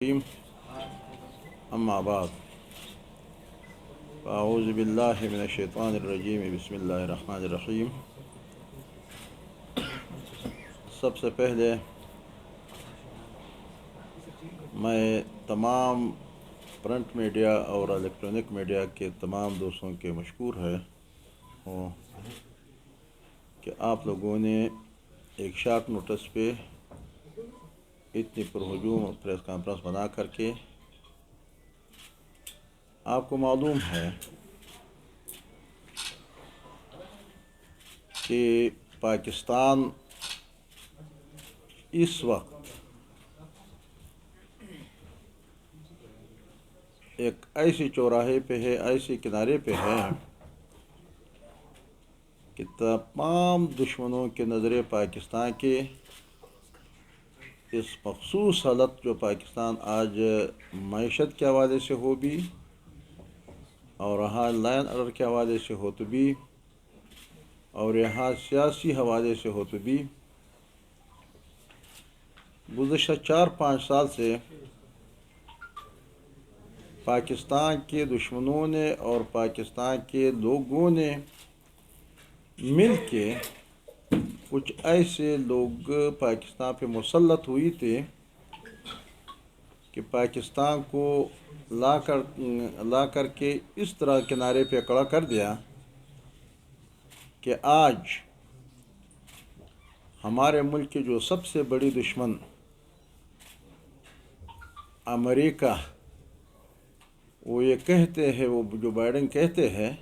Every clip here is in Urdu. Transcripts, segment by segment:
اما بعد اعوذ باللہ من الشیطان الرجیم بسم اللہ الرحمن الرحیم۔ سب سے پہلے میں تمام پرنٹ میڈیا اور الیکٹرانک میڈیا کے تمام دوستوں کے مشکور ہوں کہ آپ لوگوں نے ایک شارٹ نوٹس پہ اتنی پرہجوم پریس کانفرنس بنا کر کے آپ کو معلوم ہے کہ پاکستان اس وقت ایک ایسی چوراہے پہ ہے، ایسے کنارے پہ ہے کہ تمام دشمنوں کے نظریں پاکستان کے اس مخصوص حالت جو پاکستان آج معیشت کے حوالے سے ہو بھی اور یہاں لائن آرڈر کے حوالے سے ہو تو بھی اور یہاں سیاسی حوالے سے ہو تو بھی گزشتہ 4-5 سال سے پاکستان کے دشمنوں نے اور پاکستان کے لوگوں نے مل کے کچھ ایسے لوگ پاکستان پہ مسلط ہوئی تھے کہ پاکستان کو لا کر کے اس طرح کنارے پہ کھڑا کر دیا کہ آج ہمارے ملک کے جو سب سے بڑی دشمن امریکہ، وہ یہ کہتے ہیں، وہ جو بائیڈن کہتے ہیں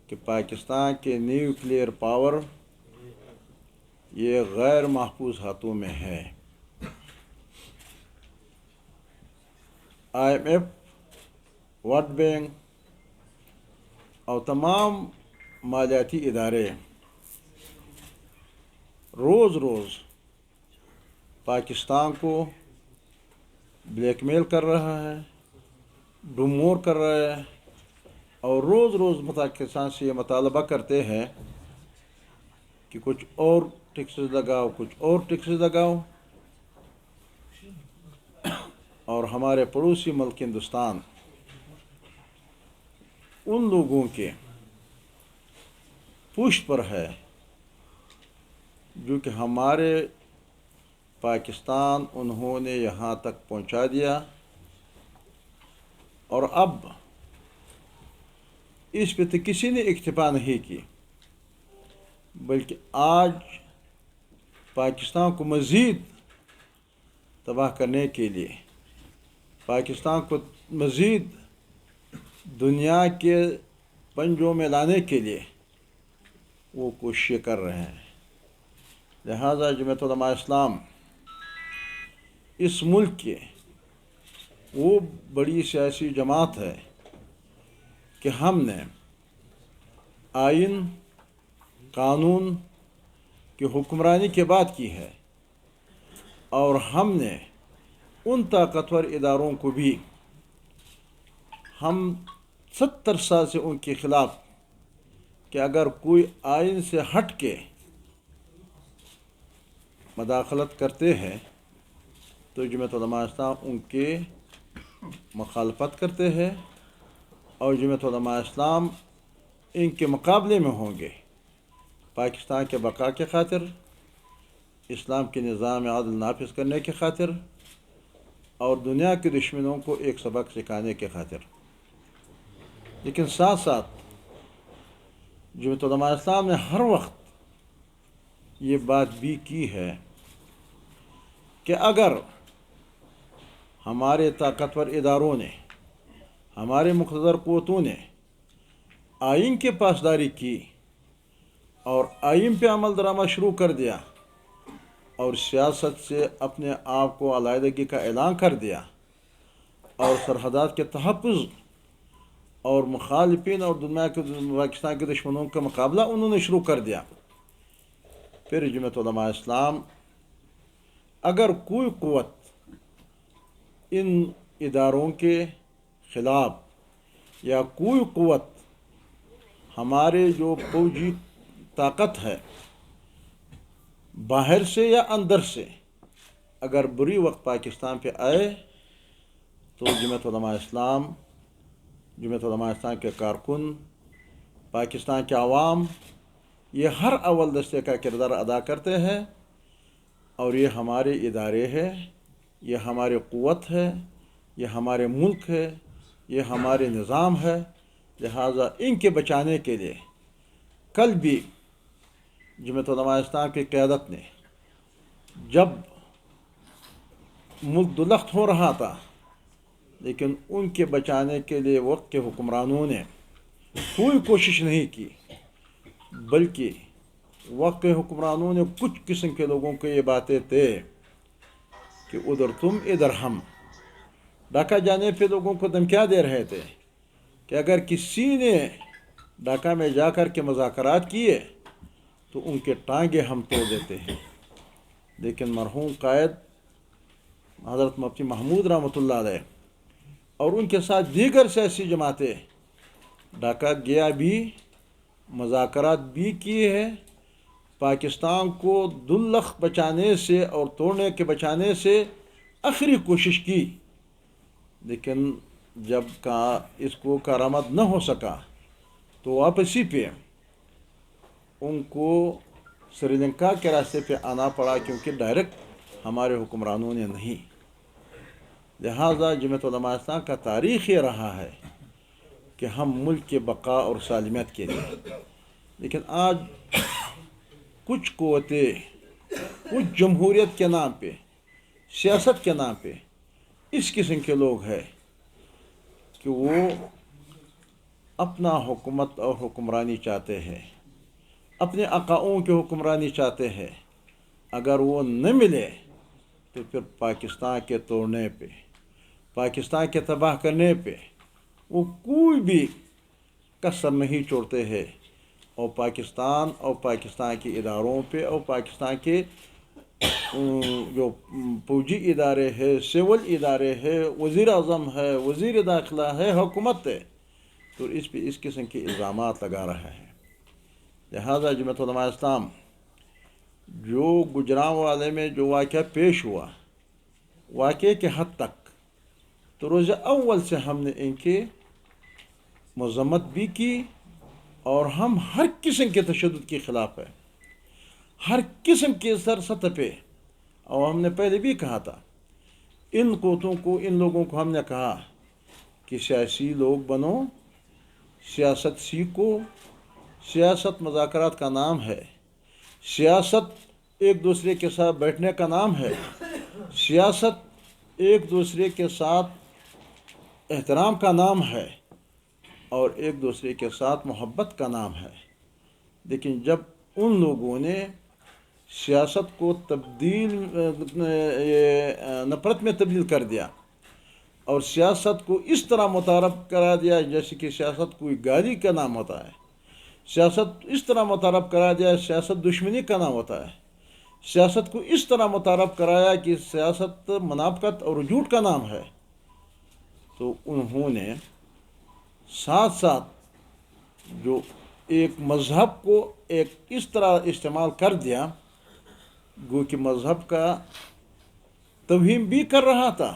کہ پاکستان کے نیوکلیئر پاور یہ غیر محفوظ ہاتھوں میں ہے۔ IMF، ورلڈ بینک اور تمام مالیاتی ادارے روز روز پاکستان کو بلیک میل کر رہا ہے، ڈمور کر رہا ہے اور روز روز پاکستان سے یہ مطالبہ کرتے ہیں کہ کچھ اور ٹیکسز لگاؤ، کچھ اور ٹیکسز لگاؤ، اور ہمارے پڑوسی ملک ہندوستان ان لوگوں کے پشت پر ہے جو کہ ہمارے پاکستان انہوں نے یہاں تک پہنچا دیا، اور اب اس پہ تو کسی نے اکتفا نہیں کی بلکہ آج پاکستان کو مزید تباہ کرنے کے لیے، پاکستان کو مزید دنیا کے پنجوں میں لانے کے لیے وہ کوششیں کر رہے ہیں۔ لہذا جمعیت علماء اسلام اس ملک کے وہ بڑی سیاسی جماعت ہے کہ ہم نے آئین قانون کی حکمرانی کی بات کی ہے، اور ہم نے ان طاقتور اداروں کو بھی، ہم 70 سال سے ان کے خلاف کہ اگر کوئی آئین سے ہٹ کے مداخلت کرتے ہیں تو جمعیت علماء اسلام ان کے مخالفت کرتے ہیں، اور جمعیت علماء اسلام ان کے مقابلے میں ہوں گے پاکستان کے بقا کے خاطر، اسلام کے نظام عادل نافذ کرنے کی خاطر اور دنیا کے دشمنوں کو ایک سبق سکھانے کی خاطر۔ لیکن ساتھ ساتھ جمعیت علماء اسلام نے ہر وقت یہ بات بھی کی ہے کہ اگر ہمارے طاقتور اداروں نے، ہمارے مقتدر قوتوں نے آئین کی پاسداری کی اور آئین پہ عمل درآمد شروع کر دیا اور سیاست سے اپنے آپ کو علیحدگی کا اعلان کر دیا اور سرحدات کے تحفظ اور مخالفین اور دنیا کے پاکستان کے دشمنوں کا مقابلہ انہوں نے شروع کر دیا، پھر جمعیت علماء اسلام اگر کوئی قوت ان اداروں کے خلاف یا کوئی قوت ہمارے جو فوجی طاقت ہے باہر سے یا اندر سے اگر بری وقت پاکستان پہ آئے تو جمعیت علماء اسلام کے کارکن، پاکستان کے عوام، یہ ہر اول دستے کا کردار ادا کرتے ہیں، اور یہ ہمارے ادارے ہے، یہ ہماری قوت ہے، یہ ہمارے ملک ہے، یہ ہمارے نظام ہے. لہٰذا ان کے بچانے کے لیے کل بھی جمعیت علماء اسلام کی قیادت نے، جب ملک دلخت ہو رہا تھا، لیکن ان کے بچانے کے لیے وقت کے حکمرانوں نے کوئی کوشش نہیں کی، بلکہ وقت کے حکمرانوں نے کچھ قسم کے لوگوں کو یہ باتیں تھے کہ ادھر تم ادھر ہم، ڈھاکہ جانے پہ لوگوں کو دھمکیاں دے رہے تھے کہ اگر کسی نے ڈھاکہ میں جا کر کے مذاکرات کیے تو ان کے ٹانگیں ہم توڑ دیتے ہیں. لیکن مرحوم قائد حضرت مفتی محمود رحمۃ اللہ علیہ اور ان کے ساتھ دیگر سیاسی جماعتیں ڈھاکہ گیا بھی، مذاکرات بھی کیے ہیں، پاکستان کو دلخت بچانے سے اور توڑنے کے بچانے سے آخری کوشش کی. لیکن جب اس کو کارآمد نہ ہو سکا تو واپسی پہ ان کو سری لنکا کے راستے پہ آنا پڑا، کیونکہ ڈائریکٹ ہمارے حکمرانوں نے نہیں. لہٰذا جمعیت علماء اسلام کا تاریخ یہ رہا ہے کہ ہم ملک کے بقا اور سالمیت کے لیے، لیکن آج کچھ قوتیں، کچھ جمہوریت کے نام پہ، سیاست کے نام پہ اس قسم کے لوگ ہیں کہ وہ اپنا حکومت اور حکمرانی چاہتے ہیں، اپنے آقاؤں کی حکمرانی چاہتے ہیں. اگر وہ نہ ملے تو پھر پاکستان کے توڑنے پہ، پاکستان کے تباہ کرنے پہ وہ کوئی بھی کسر نہیں چھوڑتے ہیں، اور پاکستان کے اداروں پہ اور پاکستان کے جو فوجی ادارے ہیں، سول ادارے ہیں، وزیر اعظم ہے، وزیر داخلہ ہے، حکومت ہے، تو اس پہ اس قسم کے الزامات لگا رہا ہے. لہٰذا جمعیت علماء اسلام جو گجران والے میں جو واقعہ پیش ہوا، واقعے کے حد تک تو روز اول سے ہم نے ان کی مذمت بھی کی، اور ہم ہر قسم کے تشدد کے خلاف ہے، ہر قسم کے سطح پہ. اور ہم نے پہلے بھی کہا تھا، ان قوتوں کو، ان لوگوں کو ہم نے کہا کہ سیاسی لوگ بنو، سیاست سیکھو. سیاست مذاکرات کا نام ہے، سیاست ایک دوسرے کے ساتھ بیٹھنے کا نام ہے، سیاست ایک دوسرے کے ساتھ احترام کا نام ہے، اور ایک دوسرے کے ساتھ محبت کا نام ہے. لیکن جب ان لوگوں نے سیاست کو نفرت میں تبدیل کر دیا، اور سیاست کو اس طرح متعارف کرا دیا جیسے کہ سیاست کوئی گالی کا نام ہوتا ہے، سیاست اس طرح متعارف کرا دیا سیاست دشمنی کا نام ہوتا ہے، سیاست کو اس طرح متعارف کرایا کہ سیاست منافقت اور جھوٹ کا نام ہے، تو انہوں نے ساتھ ساتھ جو ایک مذہب کو ایک اس طرح استعمال کر دیا، گو کہ مذہب کا توہین بھی کر رہا تھا،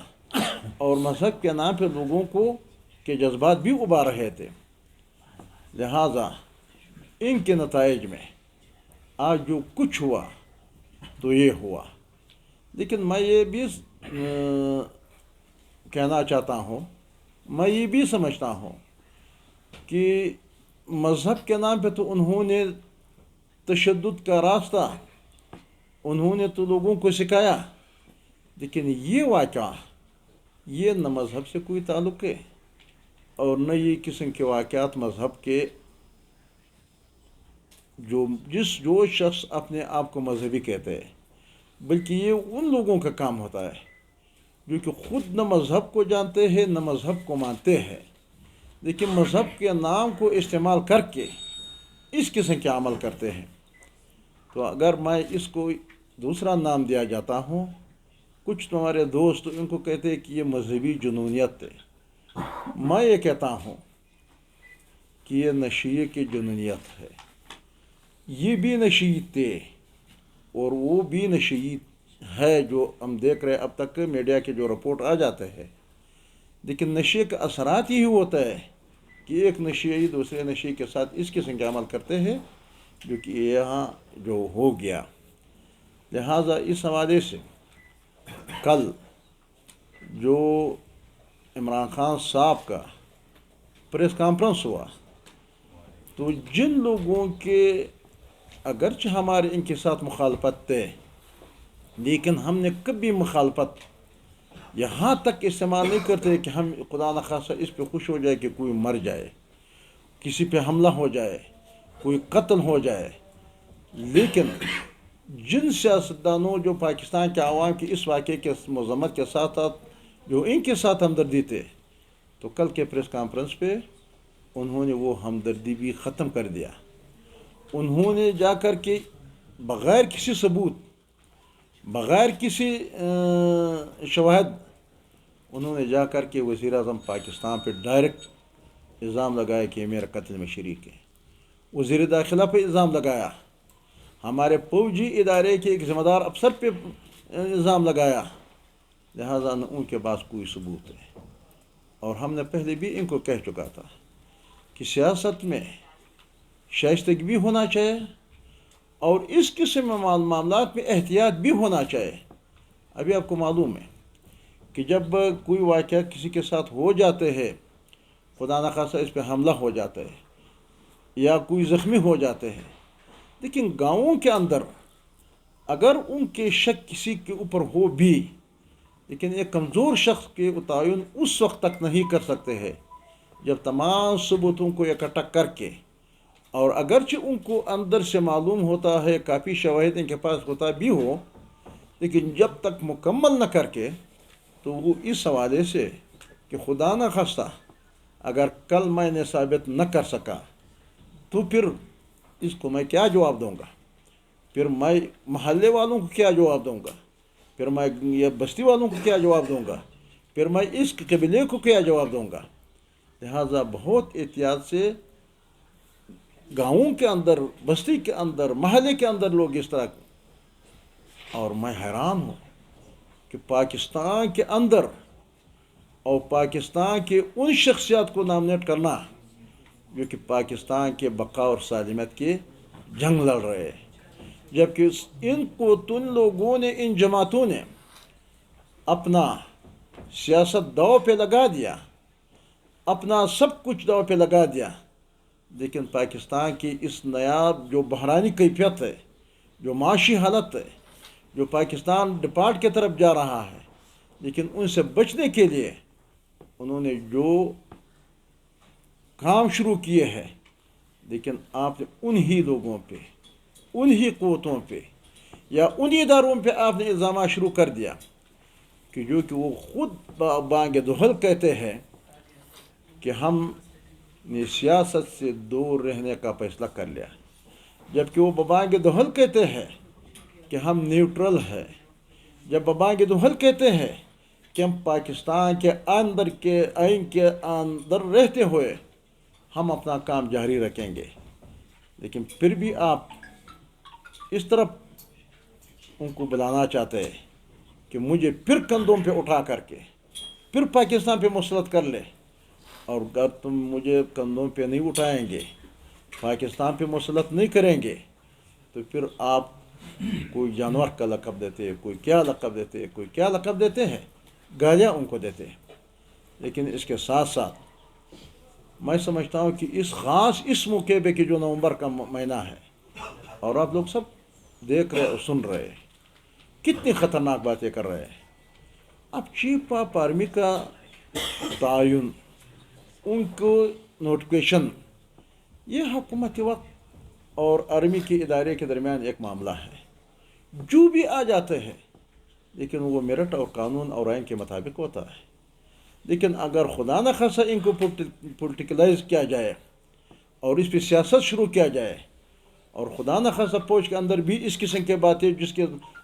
اور مذہب کے نام پہ لوگوں کو کے جذبات بھی ابار رہے تھے. لہٰذا ان کے نتائج میں آج جو کچھ ہوا تو یہ ہوا. لیکن میں یہ بھی کہنا چاہتا ہوں، میں یہ بھی سمجھتا ہوں کہ مذہب کے نام پہ تو انہوں نے تشدد کا راستہ انہوں نے تو لوگوں کو سکھایا، لیکن یہ واقعہ یہ نہ مذہب سے کوئی تعلق ہے، اور نہ یہ قسم کے واقعات مذہب کے جو شخص اپنے آپ کو مذہبی کہتے ہیں، بلکہ یہ ان لوگوں کا کام ہوتا ہے جو کہ خود نہ مذہب کو جانتے ہیں نہ مذہب کو مانتے ہیں، لیکن مذہب کے نام کو استعمال کر کے اس قسم کے عمل کرتے ہیں. تو اگر میں اس کو دوسرا نام دیا جاتا ہوں، کچھ تمہارے دوست ان کو کہتے ہیں کہ یہ مذہبی جنونیت ہے، میں یہ کہتا ہوں کہ یہ نشیے کی جنونیت ہے. یہ بھی نشید تھے اور وہ بھی نشید ہے، جو ہم دیکھ رہے اب تک میڈیا کے جو رپورٹ آ جاتے ہیں لیکن نشے کا اثرات یہی ہوتا ہے کہ ایک نشے دوسرے نشے کے ساتھ اس قسم کے عمل کرتے ہیں جو کہ یہاں جو ہو گیا. لہٰذا اس حوالے سے کل جو عمران خان صاحب کا پریس کانفرنس ہوا تو جن لوگوں کے اگرچہ ہمارے ان کے ساتھ مخالفت ہے لیکن ہم نے کبھی مخالفت یہاں تک استعمال نہیں کرتے کہ ہم خدا نخواستہ اس پہ خوش ہو جائے کہ کوئی مر جائے، کسی پہ حملہ ہو جائے، کوئی قتل ہو جائے. لیکن جن سیاستدانوں جو پاکستان کے عوام کی اس واقعے کے مذمت کے ساتھ ساتھ جو ان کے ساتھ ہمدردی تھے تو کل کے پریس کانفرنس پہ انہوں نے وہ ہمدردی بھی ختم کر دیا. انہوں نے جا کر کے بغیر کسی ثبوت، بغیر کسی شواہد، انہوں نے جا کر کے وزیر اعظم پاکستان پہ ڈائریکٹ الزام لگایا کہ یہ میرا قتل میں شریک ہے. وزیر داخلہ پہ الزام لگایا، ہمارے فوجی ادارے کے ایک ذمہ دار افسر پہ الزام لگایا. لہٰذا ان کے پاس کوئی ثبوت ہے. اور ہم نے پہلے بھی ان کو کہہ چکا تھا کہ سیاست میں شائستگی بھی ہونا چاہیے اور اس قسم معاملات میں احتیاط بھی ہونا چاہیے. ابھی آپ کو معلوم ہے کہ جب کوئی واقعہ کسی کے ساتھ ہو جاتے ہیں، خدا نخواستہ اس پہ حملہ ہو جاتا ہے یا کوئی زخمی ہو جاتے ہیں، لیکن گاؤں کے اندر اگر ان کے شک کسی کے اوپر ہو بھی، لیکن ایک کمزور شخص کے تعین اس وقت تک نہیں کر سکتے ہیں جب تمام ثبوتوں کو اکٹھا کر کے، اور اگرچہ ان کو اندر سے معلوم ہوتا ہے، کافی شواہد ان کے پاس ہوتا بھی ہو، لیکن جب تک مکمل نہ کر کے تو وہ اس حوالے سے کہ خدا نہ خواستہ اگر کل میں نے ثابت نہ کر سکا تو پھر اس کو میں کیا جواب دوں گا، پھر میں محلے والوں کو کیا جواب دوں گا، پھر میں یہ بستی والوں کو کیا جواب دوں گا، پھر میں اس قبیلے کو کیا جواب دوں گا. لہٰذا بہت احتیاط سے گاؤں کے اندر، بستی کے اندر، محلے کے اندر لوگ اس طرح. اور میں حیران ہوں کہ پاکستان کے اندر اور پاکستان کے ان شخصیات کو نامنیٹ کرنا جو کہ پاکستان کے بقا اور سالمیت کے جنگ لڑ رہے ہیں، جبکہ ان کو تن لوگوں نے، ان جماعتوں نے اپنا سیاست داؤ پہ لگا دیا، اپنا سب کچھ داؤ پہ لگا دیا. لیکن پاکستان کی اس نایاب جو بحرانی کیفیت ہے، جو معاشی حالت ہے، جو پاکستان ڈپارٹ کی طرف جا رہا ہے، لیکن ان سے بچنے کے لیے انہوں نے جو کام شروع کیے ہیں، لیکن آپ نے انہی لوگوں پہ، انہی قوتوں پہ یا انہی اداروں پہ آپ نے الزامات شروع کر دیا کہ جو کہ وہ خود بانگ دہل کہتے ہیں کہ ہم نے سیاست سے دور رہنے کا فیصلہ کر لیا، جبکہ وہ بانگ دہل کہتے ہیں کہ ہم نیوٹرل ہیں، جب بانگ دہل کہتے ہیں کہ ہم پاکستان کے اندر کے آئین کے اندر رہتے ہوئے ہم اپنا کام جاری رکھیں گے، لیکن پھر بھی آپ اس طرف ان کو بلانا چاہتے ہیں کہ مجھے پھر کندھوں پہ اٹھا کر کے پھر پاکستان پہ مسلط کر لے. اور اگر تم مجھے کندھوں پہ نہیں اٹھائیں گے، پاکستان پہ مسلط نہیں کریں گے، تو پھر آپ کوئی جانور کا لقب دیتے ہیں، کوئی کیا لقب دیتے ہیں، کوئی کیا لقب دیتے ہیں، گالیاں ان کو دیتے ہیں. لیکن اس کے ساتھ ساتھ میں سمجھتا ہوں کہ اس خاص اس موقع پہ کہ جو نومبر کا مہینہ ہے اور آپ لوگ سب دیکھ رہے اور سن رہے ہیں کتنی خطرناک باتیں کر رہے ہیں. اب چیف آف آرمی کا تعین، ان کو نوٹیفکیشن، یہ حکومت وقت اور آرمی کے ادارے کے درمیان ایک معاملہ ہے، جو بھی آ جاتے ہیں لیکن وہ میرٹ اور قانون اور آئین کے مطابق ہوتا ہے. لیکن اگر خدا نخواستہ ان کو پولیٹیکلائز کیا جائے اور اس پہ سیاست شروع کیا جائے، اور خدا نخواستہ فوج کے اندر بھی اس قسم کے باتیں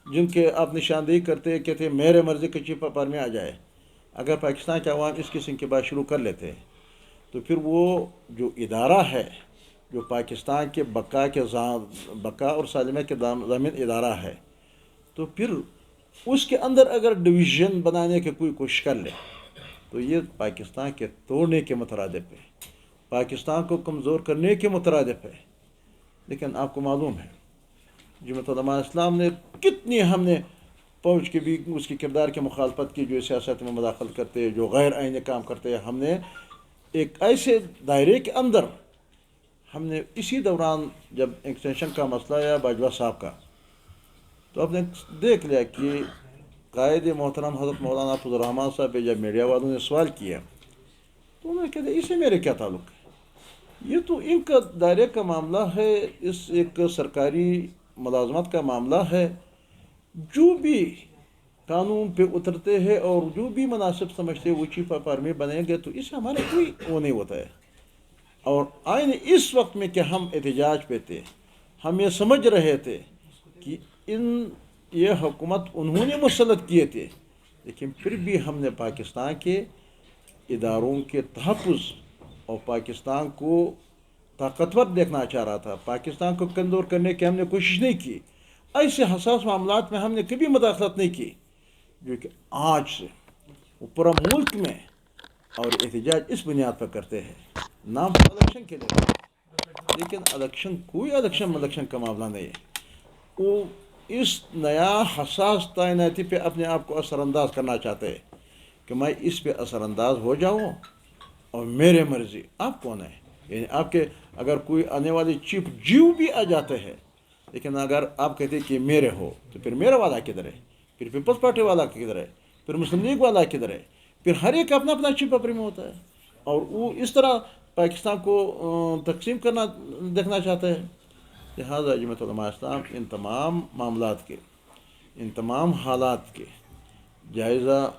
جن کے آپ نشاندہی کرتے کہتے میرے مرضی کے چیف آف آرمی آ جائے، اگر پاکستان کے عوام اس قسم کی بات شروع کر لیتے تو پھر وہ جو ادارہ ہے، جو پاکستان کے بقا اور سالمیت کے ضامن ادارہ ہے، تو پھر اس کے اندر اگر ڈویژن بنانے کی کوئی کوشش کر لے، تو یہ پاکستان کے توڑنے کے مترادف ہے، پاکستان کو کمزور کرنے کے مترادف ہے۔ لیکن آپ کو معلوم ہے جماعت علماء اسلام نے کتنی ہم نے فوج کے بھی اس کی کردار کی مخالفت کی، جو سیاست میں مداخلت کرتے، جو غیر آئینی کام کرتے، ہم نے ایک ایسے دائرے کے اندر ہم نے اسی دوران جب ایکسٹینشن کا مسئلہ آیا باجوہ صاحب کا، تو آپ نے دیکھ لیا کہ قائد محترم حضرت مولانا فضل الرحمان صاحب پہ جب میڈیا والوں نے سوال کیا تو انہوں نے کہا اس سے میرے کیا تعلق ہے، یہ تو ان کا دائرے کا معاملہ ہے، اس ایک سرکاری ملازمت کا معاملہ ہے، جو بھی قانون پہ اترتے ہیں اور جو بھی مناسب سمجھتے وہ چیف آف آرمی بنیں گے، تو اس سے ہمارے کوئی وہ نہیں ہوتا ہے۔ اور آئین اس وقت میں کہ ہم احتجاج پہ تھے، ہم یہ سمجھ رہے تھے کہ یہ حکومت انہوں نے مسلط کیے تھے، لیکن پھر بھی ہم نے پاکستان کے اداروں کے تحفظ اور پاکستان کو طاقتور دیکھنا چاہ رہا تھا، پاکستان کو کمزور کرنے کی ہم نے کوشش نہیں کی، ایسے حساس معاملات میں ہم نے کبھی مداخلت نہیں کی، جو کہ آج سے وہ پورا ملک میں اور احتجاج اس بنیاد پر کرتے ہیں، نام الیکشن کے لیے، لیکن الیکشن کوئی الیکشن کا معاملہ نہیں ہے، وہ اس نیا حساس تعیناتی پہ اپنے آپ کو اثر انداز کرنا چاہتے ہیں کہ میں اس پہ اثر انداز ہو جاؤں اور میرے مرضی۔ آپ کون ہیں؟ یعنی آپ کے اگر کوئی آنے والے چیف جیو بھی آ جاتے ہیں، لیکن اگر آپ کہتے ہیں کہ میرے ہو تو پھر میرا والا کدھر ہے، پھر پیپلز پارٹی والا کدھر ہے، پھر مسلم لیگ والا کدھر ہے، پھر ہر ایک اپنا اپنا چیف آف آرمی ہوتا ہے، اور وہ اس طرح پاکستان کو تقسیم کرنا دیکھنا چاہتے ہیں۔ لہٰذا جماعت علماء اسلام ان تمام معاملات کے، ان تمام حالات کے جائزہ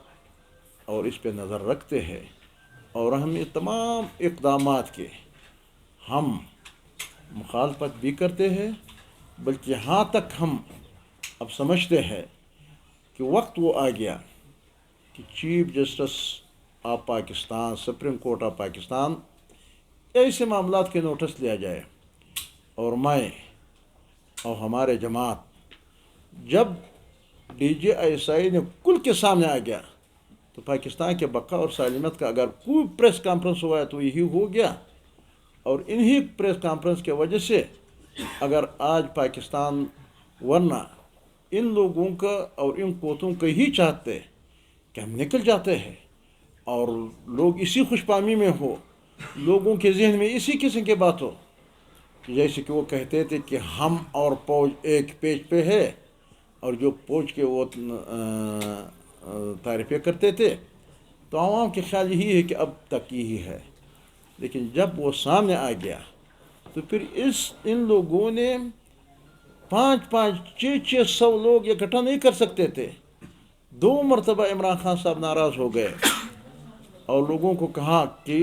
اور اس پہ نظر رکھتے ہیں، اور ہم یہ تمام اقدامات کے ہم مخالفت بھی کرتے ہیں، بلکہ یہاں تک ہم اب سمجھتے ہیں کہ وقت وہ آ گیا کہ chief justice of Pakistan, supreme court of Pakistan ایسے معاملات کے نوٹس لیا جائے، اور میں اور ہمارے جماعت جب ڈی جی ایس آئی نے کل کے سامنے آ گیا تو پاکستان کے بقا اور سالمیت کا اگر کوئی پریس کانفرنس ہوا ہے تو یہی ہو گیا، اور انہی پریس کانفرنس کی وجہ سے اگر آج پاکستان، ورنہ ان لوگوں کا اور ان قوتوں کا ہی چاہتے کہ ہم نکل جاتے ہیں اور لوگ اسی خوش فہمی میں ہو، لوگوں کے ذہن میں اسی قسم کی بات ہو، جیسے کہ وہ کہتے تھے کہ ہم اور فوج ایک پیج پہ ہے، اور جو فوج کے وہ تعریفیں کرتے تھے، تو عوام کے خیال یہی ہے کہ اب تک یہی ہے۔ لیکن جب وہ سامنے آ گیا تو پھر ان لوگوں نے 500-600 لوگ اکٹھا نہیں کر سکتے تھے۔ 2 مرتبہ عمران خان صاحب ناراض ہو گئے اور لوگوں کو کہا کہ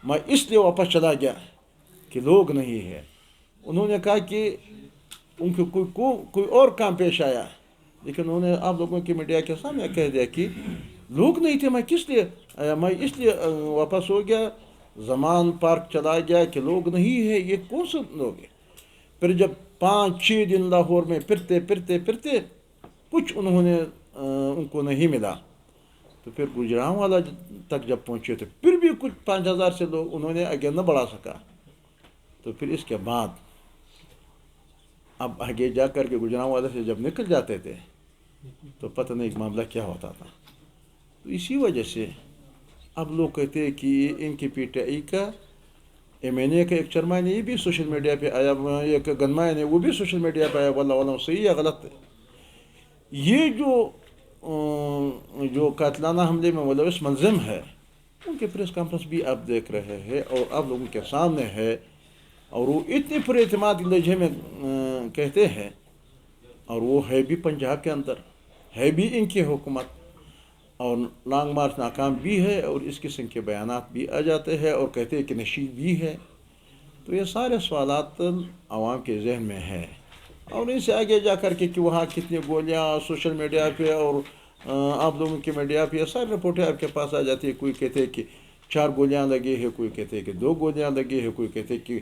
میں اس لیے واپس چلا گیا کہ لوگ نہیں ہے۔ انہوں نے کہا کہ ان کو کوئی اور کام پیش آیا، لیکن انہوں نے آپ لوگوں کی میڈیا کے سامنے کہہ دیا کہ لوگ نہیں تھے، میں کس لیے آیا، میں اس لیے واپس ہو گیا، زمان پارک چلا گیا کہ لوگ نہیں ہے، یہ کون سے لوگ ہیں۔ پھر جب 5-6 دن لاہور میں پھرتے کچھ انہوں نے ان کو نہیں ملا، تو پھر گوجرانوالہ تک جب پہنچے تو پھر بھی کچھ 5000 سے لوگ انہوں نے آگے نہ بڑھا سکا۔ تو پھر اس کے بعد اب آگے جا کر کے گوجرانوالہ سے جب نکل جاتے تھے تو پتہ نہیں معاملہ کیا ہوتا تھا۔ تو اسی وجہ سے اب لوگ کہتے ہیں کہ ان کی پی ٹی آئی کا ایم این اے کا ایک چرمین یہ بھی سوشل میڈیا پہ آیا، ایک گنمائن ہے وہ بھی سوشل میڈیا پہ آیا، واللہ علم صحیح یا غلط ہے۔ یہ جو قاتلانہ حملے میں ملوث ملزم ہے، ان کے پریس کانفرنس بھی آپ دیکھ رہے ہیں اور آپ لوگوں کے سامنے ہے، اور وہ اتنے پر اعتماد لہجے میں کہتے ہیں، اور وہ ہے بھی پنجاب کے اندر، ہے بھی ان کی حکومت، اور لانگ مارچ ناکام بھی ہے، اور اس قسم کے بیانات بھی آ جاتے ہیں اور کہتے ہیں کہ نشید بھی ہے۔ تو یہ سارے سوالات عوام کے ذہن میں ہے، اور ان سے آگے جا کر کے کہ وہاں کتنی گولیاں سوشل میڈیا پہ اور آپ لوگوں کی میڈیا پہ یہ ساری رپورٹیں آپ کے پاس آ جاتی ہے، کوئی کہتے ہیں کہ 4 گولیاں لگی ہے، کوئی کہتے ہیں کہ 2 گولیاں لگی ہے، کوئی کہتے ہیں کہ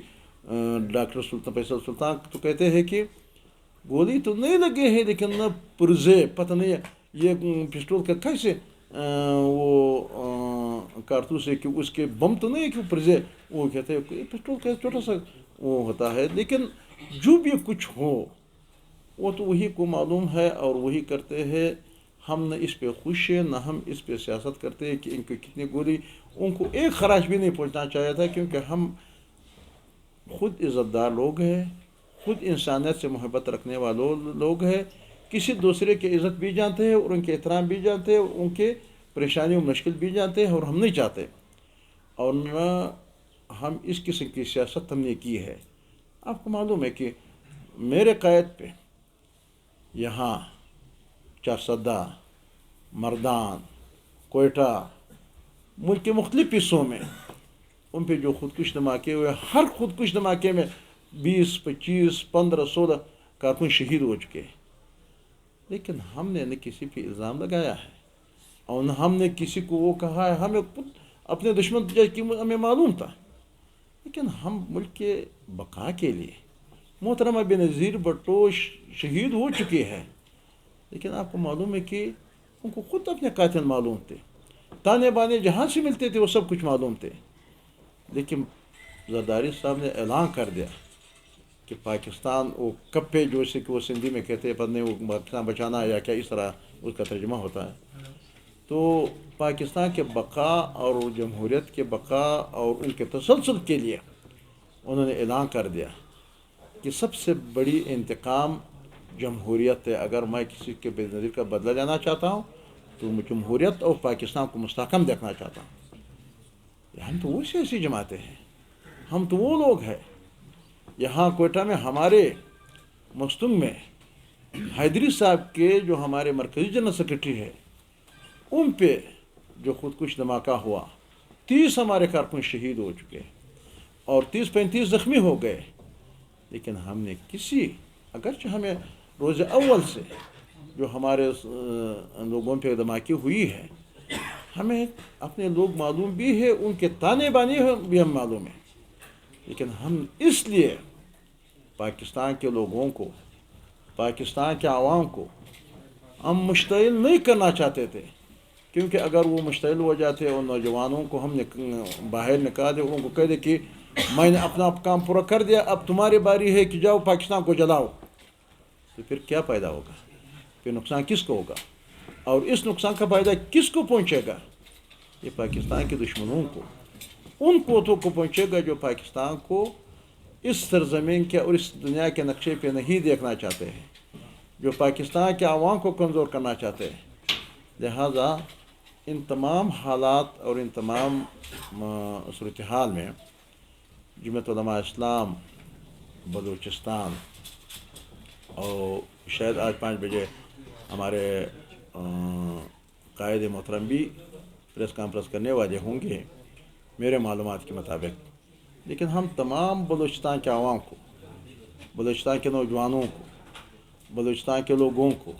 ڈاکٹر سلطان فیصل سلطان تو کہتے ہیں کہ گولی تو نہیں لگی ہے لیکن نہ پرزے، پتہ نہیں یہ پسٹول کا کیسے وہ کارتوس ہے کہ اس کے بم تو نہیں ہے کہ اوپر سے وہ کہتے ہیں پسٹول کا چھوٹا سا وہ ہوتا ہے، لیکن جو بھی کچھ ہو وہ تو وہی کو معلوم ہے اور وہی کرتے ہیں. ہم نہ اس پہ خوش ہیں نہ ہم اس پہ سیاست کرتے ہیں کہ ان کو کتنی گولی، ان کو ایک خراش بھی نہیں پہنچنا چاہیے تھا، کیونکہ ہم خود عزت دار لوگ ہیں، خود انسانیت سے محبت رکھنے والے لوگ ہیں، کسی دوسرے کی عزت بھی جانتے ہیں اور ان کے احترام بھی جانتے ہیں اور ان کے پریشانی و مشکل بھی جانتے ہیں، اور ہم نہیں چاہتے اور نہ ہم اس قسم کی سیاست ہم نے کی ہے. آپ کو معلوم ہے کہ میرے قائد پہ یہاں چارسدہ، مردان، کوئٹہ، ملک کے مختلف حصوں میں ان پہ جو خودکش دھماکے ہوئے، ہر خودکش دھماکے میں 20، 25، 15، 16 کارکن شہید ہو چکے. لیکن ہم نے نہ کسی پہ الزام لگایا ہے اور نہ ہم نے کسی کو وہ کہا ہے. ہمیں اپنے دشمن کی ہمیں معلوم تھا، لیکن ہم ملک کے بقا کے لیے، محترمہ بینظیر بھٹو شہید ہو چکی ہے، لیکن آپ کو معلوم ہے کہ ان کو خود اپنے قاتل معلوم تھے، تانے بانے جہاں سے ملتے تھے وہ سب کچھ معلوم تھے. لیکن زرداری صاحب نے اعلان کر دیا کہ پاکستان وہ کپے جو سے کہ وہ سندھی میں کہتے ہیں، پتہ نہیں وہ پاکستان بچانا ہے یا کیا، اس طرح اس کا ترجمہ ہوتا ہے. تو پاکستان کے بقا اور جمہوریت کے بقا اور ان کے تسلسل کے لیے انہوں نے اعلان کر دیا کہ سب سے بڑی انتقام جمہوریت ہے. اگر میں کسی کے بے نظیر کا بدلہ لینا چاہتا ہوں تو میں جمہوریت اور پاکستان کو مستحکم دیکھنا چاہتا ہوں. ہم تو وہ سیاسی جماعتیں ہیں، ہم تو وہ لوگ ہیں. یہاں کوئٹہ میں ہمارے مستنگ میں حیدری صاحب کے جو ہمارے مرکزی جنرل سیکرٹری ہے، ان پہ جو خودکش دھماکہ ہوا، 30 ہمارے کارکن شہید ہو چکے اور 30-35 زخمی ہو گئے. لیکن ہم نے کسی، اگرچہ ہمیں روز اول سے جو ہمارے لوگوں پہ دھماکی ہوئی ہے، ہمیں اپنے لوگ معلوم بھی ہے، ان کے تانے بانے بھی ہم معلوم ہیں، لیکن ہم اس لیے پاکستان کے لوگوں کو، پاکستان کے عوام کو ہم مشتعل نہیں کرنا چاہتے تھے. کیونکہ اگر وہ مشتعل ہو جاتے اور نوجوانوں کو ہم باہر نکال دے، ان کو کہہ دے کہ میں نے اپنا کام پورا کر دیا، اب تمہاری باری ہے کہ جاؤ پاکستان کو جلاؤ، تو پھر کیا پیدا ہوگا؟ پھر نقصان کس کو ہوگا؟ اور اس نقصان کا فائدہ کس کو پہنچے گا؟ یہ پاکستان کے دشمنوں کو، ان قوتوں کو پہنچے گا جو پاکستان کو اس سرزمین کے اور اس دنیا کے نقشے پہ نہیں دیکھنا چاہتے ہیں، جو پاکستان کے عوام کو کمزور کرنا چاہتے ہیں. لہذا ان تمام حالات اور ان تمام صورتحال میں جمعیت علماء اسلام بلوچستان، اور شاید آج 5 بجے ہمارے قائد محترم بھی پریس کانفرنس کرنے والے ہوں گے میرے معلومات کے مطابق. لیکن ہم تمام بلوچستان کے عوام کو، بلوچستان کے نوجوانوں کو، بلوچستان کے لوگوں کو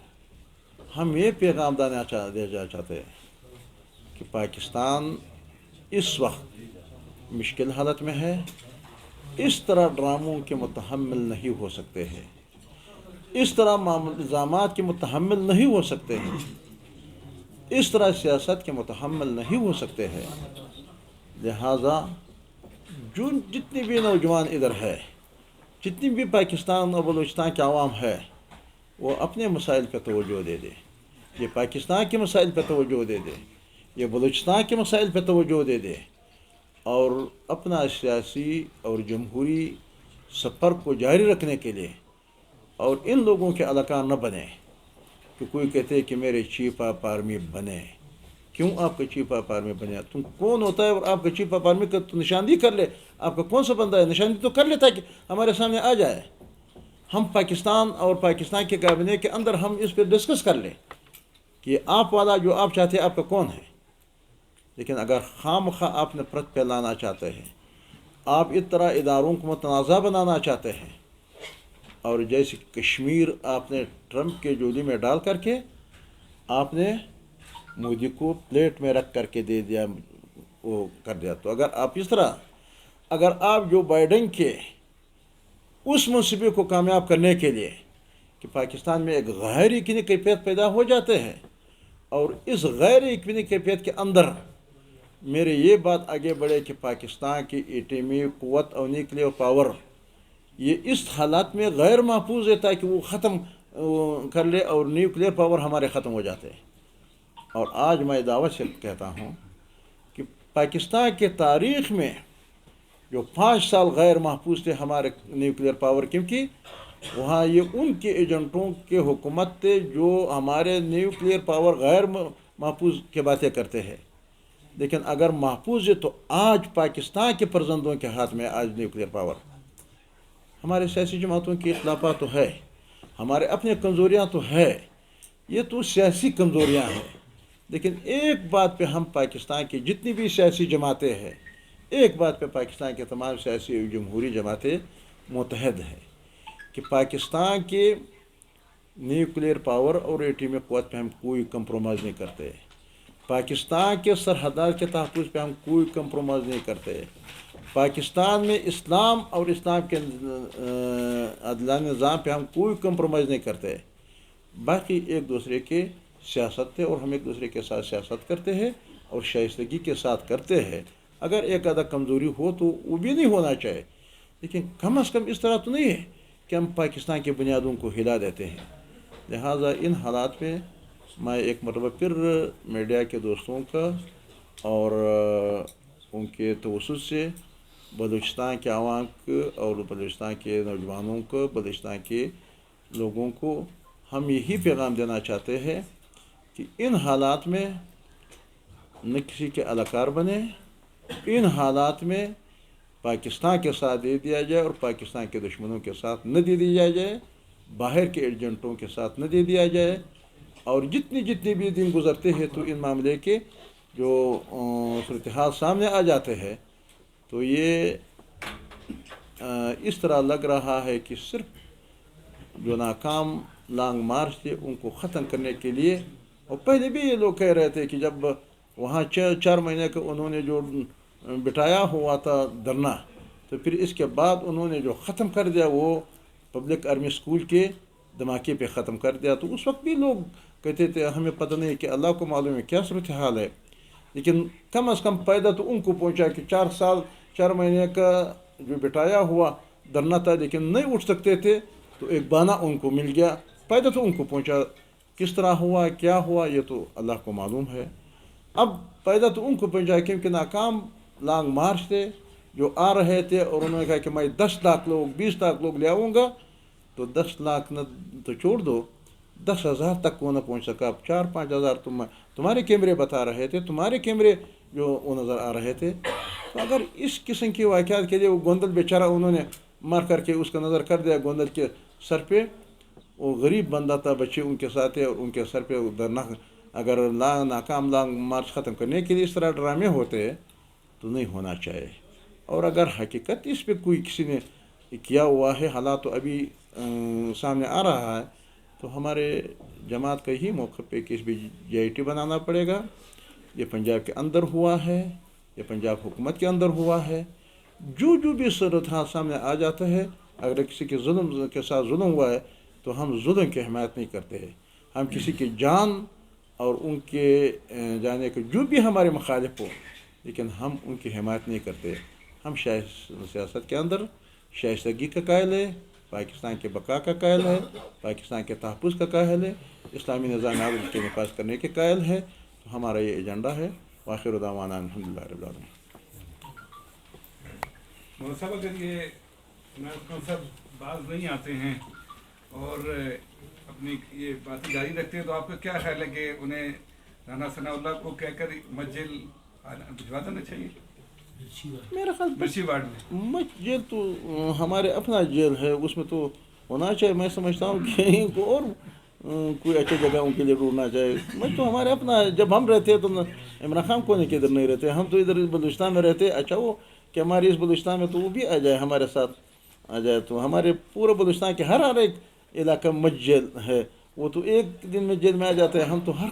ہم یہ پیغام دینا چاہتے ہیں کہ پاکستان اس وقت مشکل حالت میں ہے. اس طرح ڈراموں کے متحمل نہیں ہو سکتے ہیں، اس طرح الزامات کے متحمل نہیں ہو سکتے ہیں، اس طرح سیاست کے متحمل نہیں ہو سکتے ہیں. لہذا جتنی بھی نوجوان ادھر ہے، جتنی بھی پاکستان اور بلوچستان کے عوام ہے، وہ اپنے مسائل پہ توجہ دے دے. یہ پاکستان کے مسائل پہ توجہ دے دے، یہ بلوچستان کے مسائل پہ توجہ دے دے، اور اپنا سیاسی اور جمہوری سفر کو جاری رکھنے کے لیے، اور ان لوگوں کے علاقہ نہ بنے کہ کوئی کہتے ہیں کہ میرے چیف آف آرمی بنے. کیوں آپ کا چیف آف آرمی بنے؟ تم کون ہوتا ہے اور آپ کا چیف آف آرمی کا تو نشاندہی کر لے. آپ کا کون سا بندہ ہے؟ نشاندہی تو کر لیتا کہ ہمارے سامنے آ جائے، ہم پاکستان اور پاکستان کے کابینہ کے اندر ہم اس پہ ڈسکس کر لیں کہ آپ والا جو آپ چاہتے ہیں آپ کا کون ہے. لیکن اگر خام خواہ آپ نے پرت پھیلانا چاہتے ہیں، آپ اس طرح اداروں کو متنازع بنانا چاہتے ہیں، اور جیسے کشمیر آپ نے ٹرمپ کے جولی میں ڈال کر کے آپ نے مودی کو پلیٹ میں رکھ کر کے دے دیا، وہ کر دیا. تو اگر آپ اس طرح، اگر آپ جو بائیڈن کے اس منصوبے کو کامیاب کرنے کے لیے کہ پاکستان میں ایک غیر یقینی کیفیت پیدا ہو جاتے ہیں، اور اس غیر یقینی کیفیت کے اندر میرے یہ بات آگے بڑھے کہ پاکستان کی ایٹمی قوت اور نیوکلیئر پاور یہ اس حالات میں غیر محفوظ ہے تاکہ وہ ختم کر لے اور نیوکلیئر پاور ہمارے ختم ہو جاتے ہیں. اور آج میں دعوت سے کہتا ہوں کہ پاکستان کے تاریخ میں جو 5 سال غیر محفوظ تھے ہمارے نیوکلیئر پاور، کیونکہ وہاں یہ ان کے ایجنٹوں کے حکومت تھے جو ہمارے نیوکلیئر پاور غیر محفوظ کی باتیں کرتے ہیں. لیکن اگر محفوظ ہے تو آج پاکستان کے فرزندوں کے ہاتھ میں آج نیوکلیئر پاور. ہمارے سیاسی جماعتوں کی اختلافات تو ہے، ہمارے اپنے کمزوریاں تو ہے، یہ تو سیاسی کمزوریاں ہیں. لیکن ایک بات پہ ہم پاکستان کی جتنی بھی سیاسی جماعتیں ہیں، ایک بات پہ پاکستان کے تمام سیاسی جمہوری جماعتیں متحد ہیں کہ پاکستان کے نیوکلیئر پاور اور ایٹمی قوت پہ ہم کوئی کمپرومائز نہیں کرتے. پاکستان کے سرحدات کے تحفظ پہ ہم کوئی کمپرومائز نہیں کرتے. پاکستان میں اسلام اور اسلام کے عدلانہ نظام پہ ہم کوئی کمپرومائز نہیں کرتے. باقی ایک دوسرے کے سیاست تھے اور ہم ایک دوسرے کے ساتھ سیاست کرتے ہیں اور شائستگی کے ساتھ کرتے ہیں. اگر ایک آدھا کمزوری ہو تو وہ بھی نہیں ہونا چاہیے، لیکن کم از کم اس طرح تو نہیں ہے کہ ہم پاکستان کی بنیادوں کو ہلا دیتے ہیں. لہٰذا ان حالات میں میں ایک مرتبہ پھر میڈیا کے دوستوں کا اور ان کے توسط سے بلوچستان کے عوام کو اور بلوچستان کے نوجوانوں کو، بلوچستان کے لوگوں کو ہم یہی پیغام دینا چاہتے ہیں کہ ان حالات میں نہ کسی کے اداکار بنے. ان حالات میں پاکستان کے ساتھ دے دیا جائے اور پاکستان کے دشمنوں کے ساتھ نہ دے دیا جائے، باہر کے ایجنٹوں کے ساتھ نہ دے دیا جائے. اور جتنی بھی دن گزرتے ہیں تو ان معاملے کے جو صورتحال سامنے آ جاتے ہیں تو یہ اس طرح لگ رہا ہے کہ صرف جو ناکام لانگ مارچ تھے ان کو ختم کرنے کے لیے. اور پہلے بھی یہ لوگ کہہ رہے تھے کہ جب وہاں 4 مہینے کا انہوں نے جو بٹایا ہوا تھا دھرنا، تو پھر اس کے بعد انہوں نے جو ختم کر دیا وہ پبلک آرمی اسکول کے دھماکے پہ ختم کر دیا. تو اس وقت بھی لوگ کہتے تھے ہمیں پتہ نہیں کہ اللہ کو معلوم ہے کیا صورتحال ہے، لیکن کم از کم فائدہ تو ان کو پہنچا کہ 4 مہینے کا جو بٹایا ہوا دھرنا تھا لیکن نہیں اٹھ سکتے تھے، تو ایک بہانہ ان کو مل گیا، فائدہ تو ان کو پہنچا. کس طرح ہوا کیا ہوا یہ تو اللہ کو معلوم ہے. اب فائدہ تو ان کو پہنچا کیونکہ ناکام لانگ مارچ تھے جو آ رہے تھے اور انہوں نے کہا کہ میں 10 لاکھ لوگ 20 لاکھ لوگ لے آؤں گا. تو 10 لاکھ نہ تو چھوڑ دو، 10,000 تک وہ نہ پہنچ سکا. اب 4-5 ہزار تمہارے کیمرے بتا رہے تھے، تمہارے کیمرے جو وہ نظر آ رہے تھے. تو اگر اس قسم کی واقعات کے لیے وہ گوندل بیچارہ انہوں نے مار کر کے اس کا نظر کر دیا گوندل کے سر پہ، وہ غریب بندہ تھا، بچے ان کے ساتھ تھے اور ان کے سر پہ اگر ناکام لانگ مارچ ختم کرنے کے لیے اس طرح ڈرامے ہوتے تو نہیں ہونا چاہیے. اور اگر حقیقت اس پہ کوئی کسی نے کیا ہوا ہے، حالات تو ابھی سامنے آ رہا ہے، تو ہمارے جماعت کا ہی موقع پہ کہ اس بھی GIT بنانا پڑے گا. یہ پنجاب کے اندر ہوا ہے، یہ پنجاب حکومت کے اندر ہوا ہے. جو بھی صورتحال سامنے آ جاتا ہے، اگر کسی کے ظلم کے ساتھ ظلم ہوا ہے تو ہم ظلم کی حمایت نہیں کرتے ہیں. ہم کسی کی جان اور ان کے جانے کے جو بھی ہمارے مخالف ہو، لیکن ہم ان کی حمایت نہیں کرتے. ہم سیاست کے اندر شائستگی کا قائل ہے، پاکستان کے بقا کا قائل ہے، پاکستان کے تحفظ کا قائل ہے، اسلامی نظام عادل کے نفاذ کرنے کے قائل ہے. تو ہمارا یہ ایجنڈا ہے. وآخر دعوانا الحمدللہ رب العالمین. صاحب اگر یہ صاحب باز نہیں آتے ہیں اور اپنی یہ باتیں جاری رکھتے ہیں تو آپ کا کیا خیال ہے کہ انہیں رانا ثناء اللہ کو کہہ کر مسجد بھجوا دینا چاہیے؟ میرا خیال مرچی وارڈ میں جیل تو ہمارے اپنا جیل ہے، اس میں تو ہونا چاہیے. میں سمجھتا ہوں کہ ان کو اور کوئی اچھی جگہ ان کے لیے ڈھونڈنا چاہیے. میں تو ہمارے اپنا جب ہم رہتے ہیں تو عمران خان کو نہیں کہ ادھر نہیں رہتے، ہم تو ادھر بلوچستان میں رہتے. اچھا وہ کہ ہمارے اس بلوچستان میں تو وہ بھی آ جائے، ہمارے ساتھ آ جائے. تو ہمارے پورے بلوچستان کے ہر ایک علاقہ میں جیل ہے. وہ تو ایک دن میں جیل میں آ جاتے ہیں. ہم تو ہر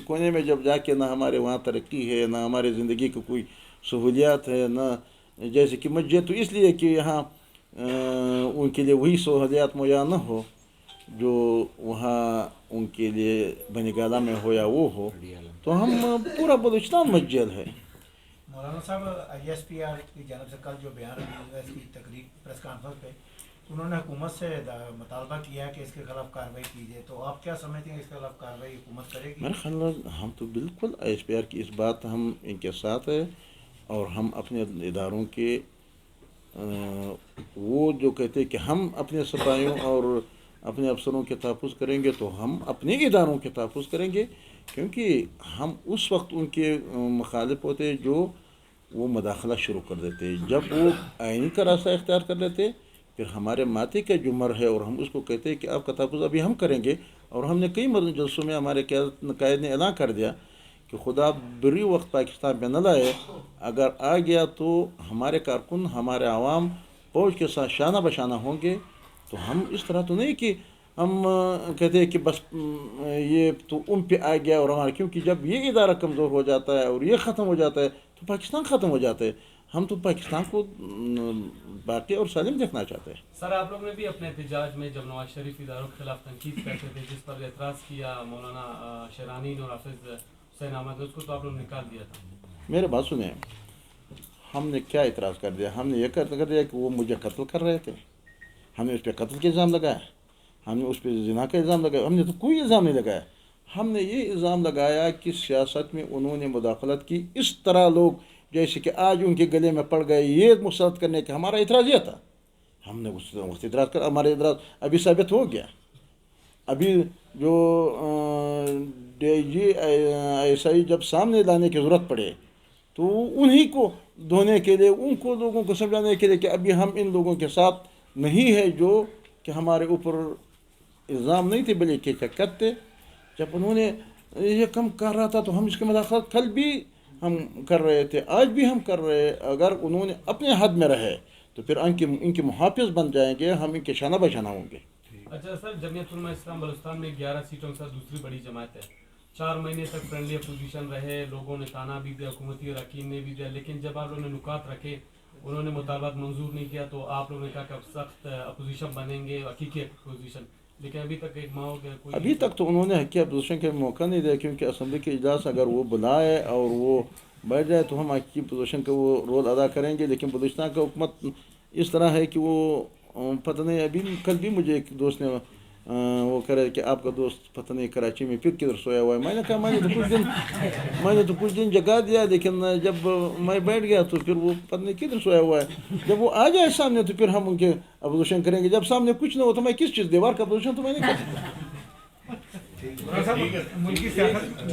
کونے میں جب جا کے نہ ہمارے وہاں ترقی ہے، نہ ہماری زندگی کو کوئی سہولیات ہے، نہ جیسے کہ مسجد تو اس لیے کہ یہاں ان کے لیے وہی سہولیات مہیا نہ ہو جو وہاں ان کے لیے بنی گالہ میں ہو یا وہ ہو. تو ہم پورا بلوچستان مسجد ہے. مولانا صاحب ISPR کی جانب سے کل جو بیان ہوا اس کی تقریر پریس کانفرنس پہ انہوں نے حکومت سے مطالبہ کیا ہے کہ اس کے خلاف کارروائی کی جائے، تو آپ کیا سمجھتے ہیں اس کے خلاف کارروائی حکومت کرے گی؟ میرے خیال میں ہم تو بالکل ISPR کی اس بات ہم ان کے ساتھ ہے، اور ہم اپنے اداروں کے وہ جو کہتے ہیں کہ ہم اپنے سپاہیوں اور اپنے افسروں کے تحفظ کریں گے تو ہم اپنے اداروں کے تحفظ کریں گے، کیونکہ ہم اس وقت ان کے مخالف ہوتے جو وہ مداخلہ شروع کر دیتے، جب وہ آئینی کا راستہ اختیار کر لیتے پھر ہمارے ماتی کا جو مر ہے اور ہم اس کو کہتے ہیں کہ آپ کا تحفظ ابھی ہم کریں گے، اور ہم نے کئی جلسوں میں ہمارے قائد نے اعلان کر دیا کہ خدا بری وقت پاکستان میں نہ لائے، اگر آ گیا تو ہمارے کارکن ہمارے عوام فوج کے ساتھ شانہ بشانہ ہوں گے، تو ہم اس طرح تو نہیں کہ ہم کہتے ہیں کہ بس یہ تو ان پہ آ گیا اور ہمارا، کیونکہ جب یہ ادارہ کمزور ہو جاتا ہے اور یہ ختم ہو جاتا ہے تو پاکستان ختم ہو جاتا ہے، ہم تو پاکستان کو باقی اور سالم دیکھنا چاہتے ہیں۔ سر آپ لوگ نے بھی اپنے احتجاج میں جب نواز شریف اداروں کے خلاف تنقید کرتے تھے جس پر اعتراض کیا مولانا شیرانی اور حافظ حسین احمد، اس کو تو آپ لوگ نے نکال دیا تھا۔ میرے بات سنیں، ہم نے کیا اعتراض کر دیا؟ ہم نے یہ کر دیا کہ وہ مجھے قتل کر رہے تھے، ہم نے اس پہ قتل کا الزام لگایا، ہم نے اس پہ زنا کا الزام لگایا، ہم نے تو کوئی الزام نہیں لگایا۔ ہم نے یہ الزام لگایا کہ سیاست میں انہوں نے مداخلت کی، اس طرح لوگ جیسے کہ آج ان کے گلے میں پڑ گئے، یہ مسلط کرنے کا ہمارا اعتراض یہ تھا، ہم نے اس اعتراض کر، ہمارا اعتراض ابھی ثابت ہو گیا۔ ابھی جو DIG ISI جب سامنے لانے کی ضرورت پڑے تو انہی کو دھونے کے لیے، ان کو لوگوں کو سمجھانے کے لیے کہ ابھی ہم ان لوگوں کے ساتھ نہیں ہے جو کہ ہمارے اوپر الزام نہیں تھے بلکہ شکت تھے۔ جب انہوں نے یہ کم کر رہا تھا تو ہم اس کی مداخلت کل بھی ہم کر رہے تھے، آج بھی ہم کر رہے ہیں۔ اگر انہوں نے اپنے حد میں رہے تو پھر ان کے محافظ بن جائیں گے، ہم ان کے شانہ بشانہ ہوں گے۔ اچھا سر، جمعیت علماء اسلام بلوچستان میں 11 سیٹوں کے ساتھ دوسری بڑی جماعت ہے، 4 مہینے تک فرینڈلی اپوزیشن رہے، لوگوں نے تانا بھی دیا، حکومتی اراکین نے بھی دیا، لیکن جب آپ لوگوں نے نکات رکھے، انہوں نے مطالبات منظور نہیں کیا تو آپ لوگوں نے کہا کہ اب سخت اپوزیشن بنیں گے، حقیقی اپوزیشن، لیکن ابھی تک ایک ماہ ہو گیا کوئی ابھی تک تو انہوں نے حقیقی اپوزیشن کا موقع نہیں دیا، کیونکہ اسمبلی کے اجلاس اگر وہ بلائے اور وہ بیٹھ جائے تو ہم حقیقی اپوزیشن کا وہ رول ادا کریں گے، لیکن بلوچستان کا حکومت اس طرح ہے کہ وہ پتہ نہیں، ابھی کل بھی مجھے ایک دوست نے وہ کرے کہ آپ کا دوست پتہ نہیں کراچی میں پھر کدھر سویا ہوا ہے۔ میں نے کہا میں نے تو کچھ دن جگا دیا، لیکن جب میں بیٹھ گیا تو پھر وہ پتہ نہیں کدھر سویا ہوا ہے۔ جب وہ آ جائے سامنے تو پھر ہم ان کے اپوزیشن کریں گے، جب سامنے کچھ نہ ہو تو میں کس چیز دیوار کا اپوزیشن تو میں نہیں کر سکتا۔ ملکی سیاست